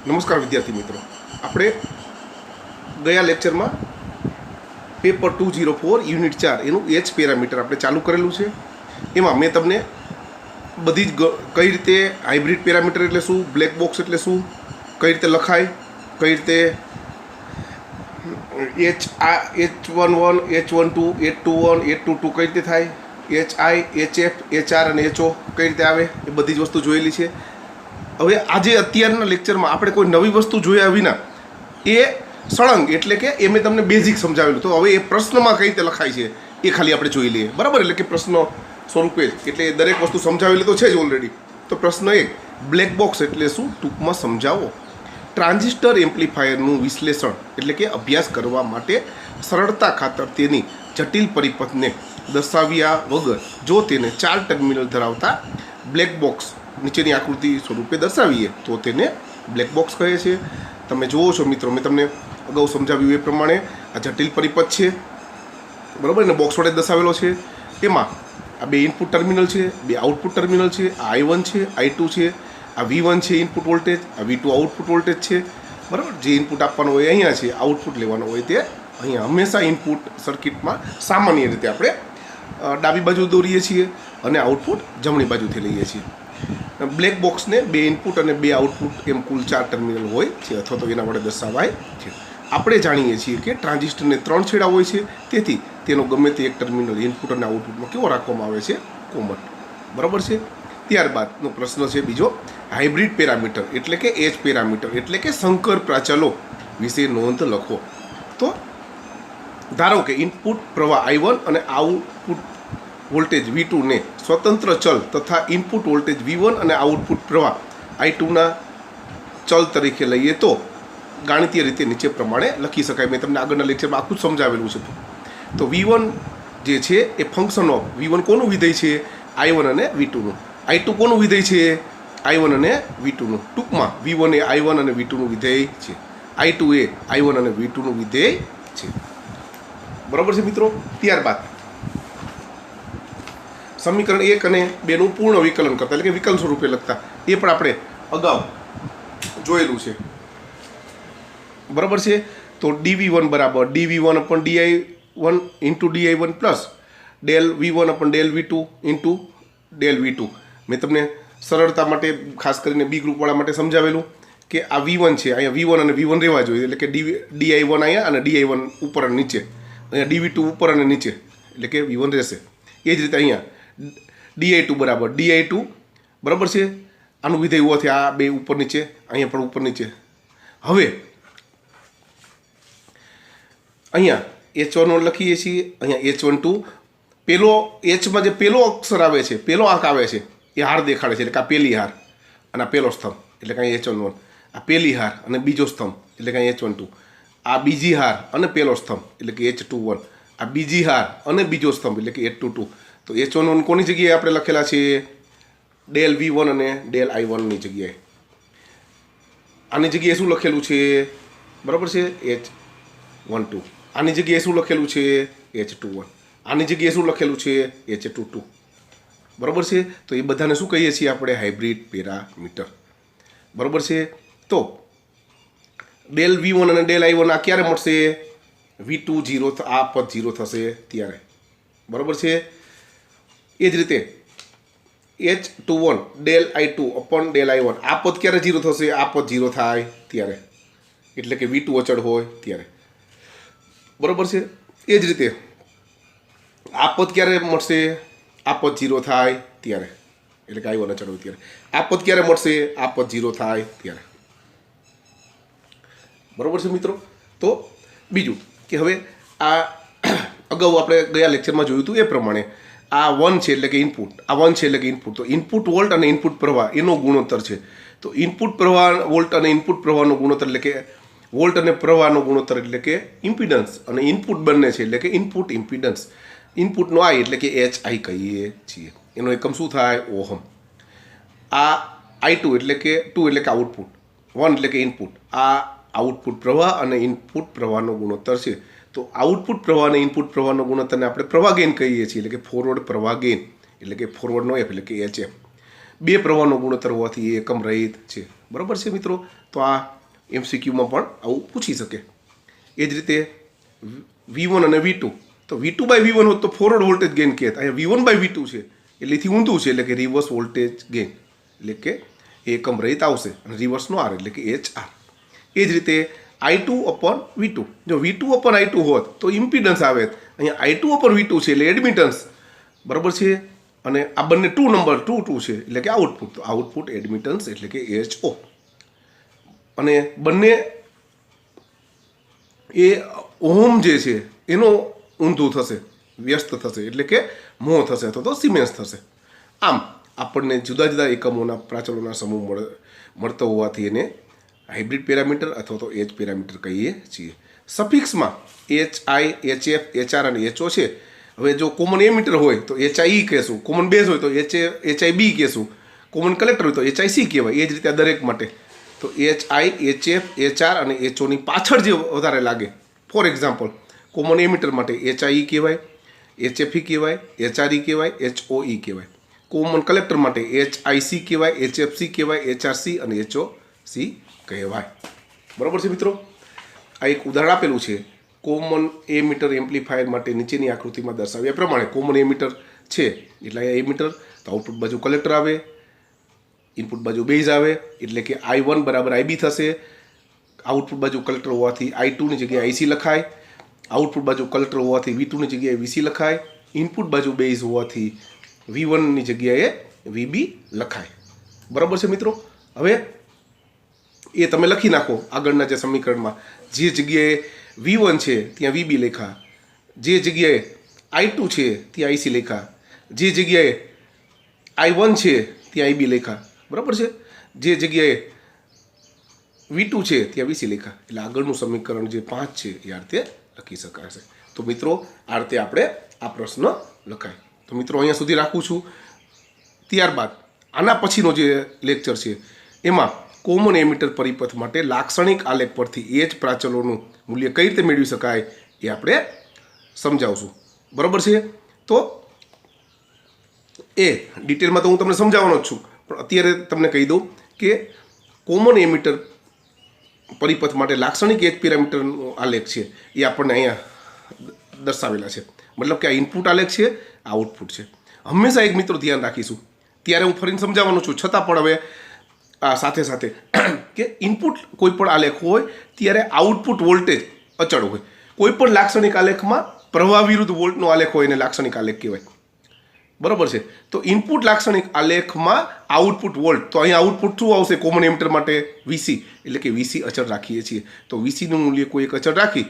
નમસ્કાર વિદ્યાર્થી મિત્રો, આપણે ગયા લેક્ચરમાં પેપર 204 યુનિટ 4 એનું એચ પેરામીટર આપણે ચાલુ કરેલું છે. એમાં મેં તમને બધી જ કઈ રીતે હાઇબ્રિડ પેરામીટર એટલે શું, બ્લેક બોક્સ એટલે શું, કઈ રીતે લખાય, કઈ રીતે H11, H12, H21, H22 કઈ રીતે થાય, HI, HF, HR અને HO કઈ રીતે આવે, એ બધી જ વસ્તુ જોયેલી છે. હવે આજે અત્યારના લેક્ચરમાં આપણે કોઈ નવી વસ્તુ જોયા વિના એ સળંગ એટલે કે એ મેં તમને બેઝિક સમજાવેલું, તો હવે એ પ્રશ્નમાં કઈ રીતે લખાય છે એ ખાલી આપણે જોઈ લઈએ, બરાબર. એટલે કે પ્રશ્ન સ્વરૂપે જ, એટલે દરેક વસ્તુ સમજાવેલી તો છે જ ઓલરેડી. તો પ્રશ્ન 1, બ્લેક બોક્સ એટલે શું ટૂંકમાં સમજાવો. ટ્રાન્ઝિસ્ટર એમ્પ્લીફાયરનું વિશ્લેષણ એટલે કે અભ્યાસ કરવા માટે સરળતા ખાતર તેની જટિલ પરિપથને દર્શાવ્યા વગર જો તેને 4 ટર્મિનલ ધરાવતા બ્લેક બોક્સ નીચેની આકૃતિ સ્વરૂપે દર્શાવીએ તો તેને બ્લેક બોક્સ કહે છે. તમે જુઓ છો મિત્રો, મેં તમને અગાઉ સમજાવ્યું એ પ્રમાણે આ જટિલ પરિપથ છે, બરાબર, એને બોક્સ વડે દર્શાવેલો છે. એમાં આ 2 ઇનપુટ ટર્મિનલ છે, 2 આઉટપુટ ટર્મિનલ છે, આ I1 છે, I2 છે, આ V1 છે ઇનપુટ વોલ્ટેજ, આ V2 આઉટપુટ વોલ્ટેજ છે, બરાબર. જે ઇનપુટ આપવાનો હોય અહીંયા છે, આઉટપુટ લેવાનો હોય તે અહીંયા. હંમેશા ઇનપુટ સર્કિટમાં સામાન્ય રીતે આપણે ડાબી બાજુ દોરીએ છીએ અને આઉટપુટ જમણી બાજુથી લઈએ છીએ. બ્લેક બોક્સને 2 ઇનપુટ અને 2 આઉટપુટ એમ કુલ 4 ટર્મિનલ હોય છે, અથવા તો એના વડે દર્શાવાય છે. આપણે જાણીએ છીએ કે ટ્રાન્ઝિસ્ટરને 3 છેડા હોય છે, તેથી તેનો ગમે તે એક ટર્મિનલ ઇનપુટ અને આઉટપુટમાં કેવો રાખવામાં આવે છે, કોમન, બરાબર છે. ત્યારબાદનો પ્રશ્ન છે બીજો, હાઇબ્રિડ પેરામીટર એટલે કે એચ પેરામીટર એટલે કે સંકર પ્રાચલો વિશે નોંધ લખો. તો ધારો કે ઇનપુટ પ્રવાહ I1 અને આઉટપુટ વોલ્ટેજ V2 ને સ્વતંત્ર ચલ તથા ઇનપુટ વોલ્ટેજ V1 અને આઉટપુટ પ્રવાહ I2 ના ચલ તરીકે લઈએ તો ગાણિતીય રીતે નીચે પ્રમાણે લખી શકાય. મેં તમને આગળના લેક્ચરમાં આખું જ સમજાવેલું છે. તો V1 જે છે એ ફંક્શન ઓફ V1 કોનું વિધેય છે, I1 અને V2નું. I2 કોનું વિધેય છે, I1 અને V2નું. ટૂંકમાં V1 એ I1 અને V2નું વિધેય છે, I2 એ I1 અને V2નું વિધેય છે, બરાબર છે મિત્રો. ત્યારબાદ સમીકરણ 1 અને 2નું પૂર્ણ વિકલન કરતા એટલે કે વિકલન સ્વરૂપે લખતા, એ પણ આપણે અગાઉ જોયેલું છે, બરાબર છે. તો dV1 બરાબર dV1 upon dI1 into dI1 plus del V1 upon del V2 into del V2. મેં તમને સરળતા માટે ખાસ કરીને બી ગ્રુપવાળા માટે સમજાવેલું કે આ V1 છે, અહીંયા V1 અને V1 રહેવા જોઈએ, એટલે કે dI1 અહીંયા અને dI1 ઉપર અને નીચે, અહીંયા dV2 ઉપર અને નીચે, એટલે કે V1 રહેશે. એ જ રીતે અહીંયા dI2 બરાબર dI2, બરાબર છે. આનું વિધેય હોવાથી આ 2 ઉપર નીચે, અહીંયા પણ ઉપર નીચે. હવે અહીંયા H11 લખીએ છીએ, અહીંયા H12. પેલો Hમાં જે પેલો અક્ષર આવે છે, પેલો આંક આવે છે, એ હાર દેખાડે છે, એટલે કે આ પહેલી હાર અને આ પહેલો સ્તંભ, એટલે કે અહીંયા H11. આ પહેલી હાર અને બીજો સ્તંભ, એટલે કે અહીંયા H12. આ બીજી હાર અને પહેલો સ્તંભ, એટલે કે H21. આ બીજી હાર અને બીજો સ્તંભ, એટલે કે H22. તો H11 કોની જગ્યાએ આપણે લખેલા છે, ડેલ V1 અને ડેલ I1 ની જગ્યાએ. આની જગ્યાએ શું લખેલું છે, બરાબર છે, H12. આની જગ્યાએ શું લખેલું છે, H21. આની જગ્યાએ શું લખેલું છે, H22, બરાબર છે. તો એ બધાને શું કહીએ છીએ આપણે, હાઇબ્રિડ પેરામીટર, બરાબર છે. તો ડેલ V1 અને ડેલ I1 આ ક્યારે મળશે, V2 0, આ પદ 0 થશે ત્યારે, બરાબર છે. એ જ રીતે H21 del I2 અપન del I1 આ પદ ક્યારે 0 થશે, આ પદ 0 થાય ત્યારે, એટલે કે V2 અચળ હોય ત્યારે, બરાબર છે. એ જ રીતે આ પદ ક્યારે મળશે, આ પદ 0 થાય ત્યારે, એટલે કે I1 અચળ હોય ત્યારે. આ પદ ક્યારે મળશે, આ પદ 0 થાય ત્યારે, બરાબર છે મિત્રો. તો બીજું કે હવે આ અગાઉ આપણે ગયા લેક્ચરમાં જોયું હતું એ પ્રમાણે આ 1 છે એટલે કે ઇનપુટ, આ 1 છે એટલે કે ઇનપુટ. તો ઇનપુટ વોલ્ટ અને ઇનપુટ પ્રવાહ એનો ગુણોત્તર છે. તો ઇનપુટ પ્રવાહ વોલ્ટ અને ઇનપુટ પ્રવાહનો ગુણોત્તર એટલે કે વોલ્ટ અને પ્રવાહનો ગુણોત્તર એટલે કે ઇમ્પિડન્સ, અને ઇનપુટ બંને છે એટલે કે ઇનપુટ ઇમ્પિડન્સ. ઇનપુટનો I એટલે કે HI કહીએ છીએ, એનો એકમ શું થાય, ઓહમ. આ I2 એટલે કે 2 એટલે કે આઉટપુટ, 1 એટલે કે ઇનપુટ. આ આઉટપુટ પ્રવાહ અને ઇનપુટ પ્રવાહનો ગુણોત્તર છે. તો આઉટપુટ પ્રવાહ અને ઇનપુટ પ્રવાહનો ગુણોત્તરને આપણે પ્રવાહ ગેઇન કહીએ છીએ, એટલે કે ફોરવર્ડ પ્રવાહ ગેઇન, એટલે કે ફોરવર્ડનો F એટલે કે HF. 2 પ્રવાહનો ગુણોત્તર હોવાથી એ એકમ રહિત છે. બરાબર છે મિત્રો. તો આ MCQમાં પણ આવું પૂછી શકે. એ જ રીતે V1 અને V2, તો V2 બાય V1 હોત તો ફોરવર્ડ વોલ્ટેજ ગેઇન કહેત. અહીંયા V1 બાય V2 છે એટલેથી ઊંધું છે, એટલે કે રિવર્સ વોલ્ટેજ ગેઇન, એટલે કે એકમ રહિત આવશે અને રિવર્સનો R એટલે કે HR. એ જ રીતે I2 અપોન V2, જો V2 અપોન I2 હોત તો ઇમ્પિડન્સ આવે. અહીંયા I2 અપોન V2 છે એટલે એડમિટન્સ, બરાબર છે. અને આ બંને 2 નંબર 2 2 છે એટલે કે આઉટપુટ, તો આઉટપુટ એડમિટન્સ એટલે કે HO. અને બંને એ ઓહમ જે છે એનો ઊંધું થશે, વ્યસ્ત થશે, એટલે કે મોહ થશે અથવા તો સિમેન્સ થશે. આમ આપણને જુદા જુદા એકમોના પ્રાચલોના સમૂહ મળતો હોવાથી એને હાઇબ્રિડ પેરામીટર અથવા તો H પેરામીટર કહીએ છીએ. સફિક્સમાં HI, HF, HR અને HO છે. હવે જો કોમન એમીટર હોય તો HIE કહેશું, કોમન બેઝ હોય તો HIB કહેશું, કોમન કલેક્ટર હોય તો HIC કહેવાય. એ જ રીતે દરેક માટે તો HI, HF, HR અને HOની પાછળ જે વધારે લાગે, ફોર એક્ઝામ્પલ કોમન એમીટર માટે HIE કહેવાય, HFE કહેવાય, HRE કહેવાય, HOE કહેવાય. કોમન કલેક્ટર માટે HIC કહેવાય, HFC કહેવાય, HRC અને HOC કહેવાય. બરાબર છે મિત્રો. આ એક ઉદાહરણ આપેલું છે કોમન એમીટર એમ્પ્લીફાયર માટે નીચેની આકૃતિમાં દર્શાવ્યા પ્રમાણે. કોમન એમીટર છે એટલે અહીંયા એમીટર, તો આઉટપુટ બાજુ કલેક્ટર આવે, ઇનપુટ બાજુ બેઝ આવે, એટલે કે I1 બરાબર IB થશે. આઉટપુટ બાજુ કલેક્ટર હોવાથી I2 ની જગ્યાએ IC લખાય, આઉટપુટ બાજુ કલેક્ટર હોવાથી V2 ની જગ્યાએ VC લખાય, ઇનપુટ બાજુ બેઝ હોવાથી V1 ની જગ્યાએ VB લખાય. બરાબર છે મિત્રો. હવે એ તમે લખી નાખો આગળના જે સમીકરણમાં. જે જગ્યાએ V1 છે ત્યાં VB લખા, જે જગ્યાએ I2 છે ત્યાં IC લખા, જે જગ્યાએ I1 છે ત્યાં IB લખા, બરાબર છે. જે જગ્યાએ V2 છે ત્યાં VC લખા. એટલે આગળનું સમીકરણ જે 5 છે એ આ રીતે લખી શકાશે. તો મિત્રો આ રીતે આપણે આ પ્રશ્ન લખાય. તો મિત્રો અહીંયા સુધી રાખું છું. ત્યારબાદ આના પછીનો જે લેક્ચર છે એમાં કોમન એમીટર પરિપથ માટે લાક્ષણિક આલેખ પરથી H પ્રાચલોનું મૂલ્ય કઈ રીતે મેળવી શકાય એ આપણે સમજાવશું. બરાબર છે. તો એ ડિટેલમાં તો હું તમને સમજાવવાનો જ છું, પણ અત્યારે તમને કહી દઉં કે કોમન એમીટર પરિપથ માટે લાક્ષણિક H પેરામીટરનો આલેખ છે એ આપણને અહીંયા દર્શાવેલા છે. મતલબ કે આ ઇનપુટ આલેખ છે, આ આઉટપુટ છે. હંમેશા એક મિત્રો ધ્યાન રાખીશું, ત્યારે હું ફરીને સમજાવવાનું છું, છતાં પણ હવે આ સાથે સાથે કે ઇનપુટ કોઈ પણ આલેખ હોય ત્યારે આઉટપુટ વોલ્ટેજ અચળ હોય. કોઈ પણ લાક્ષણિક આલેખમાં પ્રવાહ વિરુદ્ધ વોલ્ટનો આલેખ હોય એને લાક્ષણિક આલેખ કહેવાય. બરાબર છે. તો ઇનપુટ લાક્ષણિક આલેખમાં આઉટપુટ વોલ્ટ, તો અહીંયા આઉટપુટ શું આવશે કોમન એમીટર માટે? VC, એટલે કે VC અચળ રાખીએ છીએ. તો VCનું મૂલ્ય કોઈ એક અચળ રાખી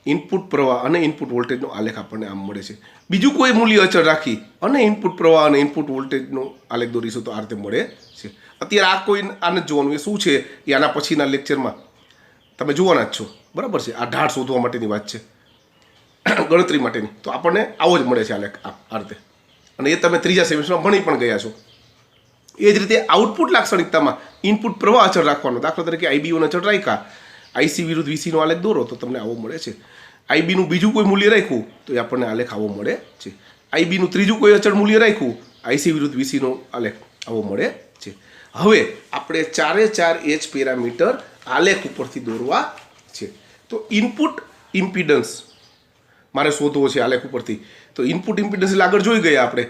ઇનપુટ પ્રવાહ અને ઇનપુટ વોલ્ટેજનો આલેખ આપણને આમ મળે છે. બીજું કોઈ મૂલ્ય અચળ રાખી અને ઇનપુટ પ્રવાહ અને ઇનપુટ વોલ્ટેજનો આલેખ દોરીશું તો આ રીતે મળે છે. અત્યારે આ કોઈ આને જોવાનું એ શું છે એ આના પછીના લેક્ચરમાં તમે જોવાના જ છો. બરાબર છે. આ ઢાળ શોધવા માટેની વાત છે, ગણતરી માટેની. તો આપણને આવો જ મળે છે આલેખ આ રીતે, અને એ તમે ત્રીજા સેમેસ્ટરમાં ભણી પણ ગયા છો. એ જ રીતે આઉટપુટ લાક્ષણિકતામાં ઇનપુટ પ્રવાહ અચળ રાખવાનો. દાખલા તરીકે IB1 અચળ રાખ્યા, IC વિરુદ્ધ VCનો આલેખ દોરો તો તમને આવો મળે છે. IBનું બીજું કોઈ મૂલ્ય રાખ્યું તો એ આપણને આલેખ આવો મળે છે. IBનું ત્રીજું કોઈ અચળ મૂલ્ય રાખ્યું, IC વિરુદ્ધ VCનો આલેખ આવો મળે છે. હવે આપણે 4 H પેરામીટર આલેખ ઉપરથી દોરવા છે. તો ઇનપુટ ઇમ્પિડન્સ મારે શોધવો છે આલેખ ઉપરથી. તો ઇનપુટ ઇમ્પિડન્સ એટલે આગળ જોઈ ગયા આપણે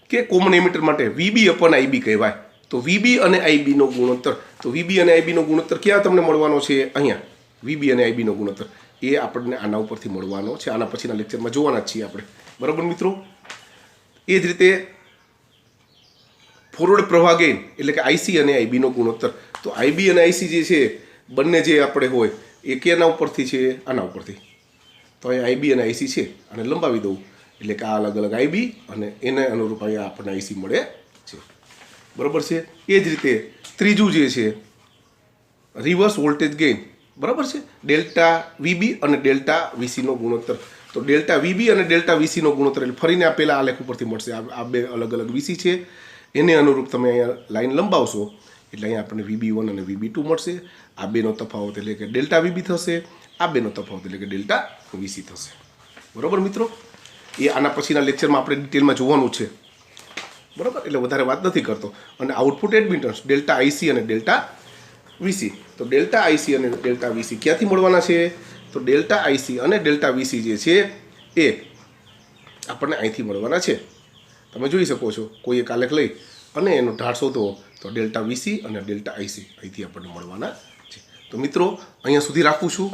કે કોમન એમીટર માટે VB અપન IB કહેવાય. તો VB અને IBનો ગુણોત્તર, તો VB અને IBનો ગુણોત્તર ક્યાં તમને મળવાનો છે? અહીંયા. VB અને IBનો ગુણોત્તર એ આપણને આના ઉપરથી મળવાનો છે. આના પછીના લેક્ચરમાં જોવાના જ છીએ આપણે. બરાબર મિત્રો. એ જ રીતે ફોરવર્ડ પ્રવાહ ગેઇન એટલે કે IC અને IBનો ગુણોત્તર. તો IB અને IC જે છે બંને જે આપણે હોય એ કેના ઉપરથી છે? આના ઉપરથી. તો અહીંયા IB અને IC છે, અને લંબાવી દઉં એટલે કે આ અલગ અલગ IB અને એને અનુરૂપ અહીંયા આપણને IC મળે છે. બરાબર છે. એ જ રીતે ત્રીજું જે છે રિવર્સ વોલ્ટેજ ગેઇન. બરાબર છે. ડેલ્ટા VB અને ડેલ્ટા VCનો ગુણોત્તર. તો ડેલ્ટા VB અને ડેલ્ટા VCનો ગુણોત્તર એટલે ફરીને આ પહેલા આલેખ ઉપરથી મળશે. આ બે અલગ અલગ VC છે, એને અનુરૂપ તમે અહીંયા લાઈન લંબાવશો એટલે અહીંયા આપણને VB1 અને VB2 મળશે. આ બેનો તફાવત એટલે કે ડેલ્ટા VB થશે, આ બેનો તફાવત એટલે કે ડેલ્ટા VC થશે. બરાબર મિત્રો. એ આના પછીના લેક્ચરમાં આપણે ડિટેલમાં જોવાનું છે. બરાબર. એટલે વધારે વાત નથી કરતો. અને આઉટપુટ એડમિટન્સ ડેલ્ટા IC અને ડેલ્ટા વીસી. તો ડેલ્ટા આઈસી અને ડેલ્ટા વીસી ક્યાંથી મળવાના છે? તો ડેલ્ટા આઈસી અને ડેલ્ટા વીસી જે છે એ આપણને અહીંથી મળવાના છે. તમે જોઈ શકો છો, કોઈ એક આલેખ લઈ અને એનો ઢાળ શોધો તો ડેલ્ટા વીસી અને ડેલ્ટા આઈસી અહીંથી આપણને મળવાના છે. તો મિત્રો અહીંયા સુધી રાખું છું.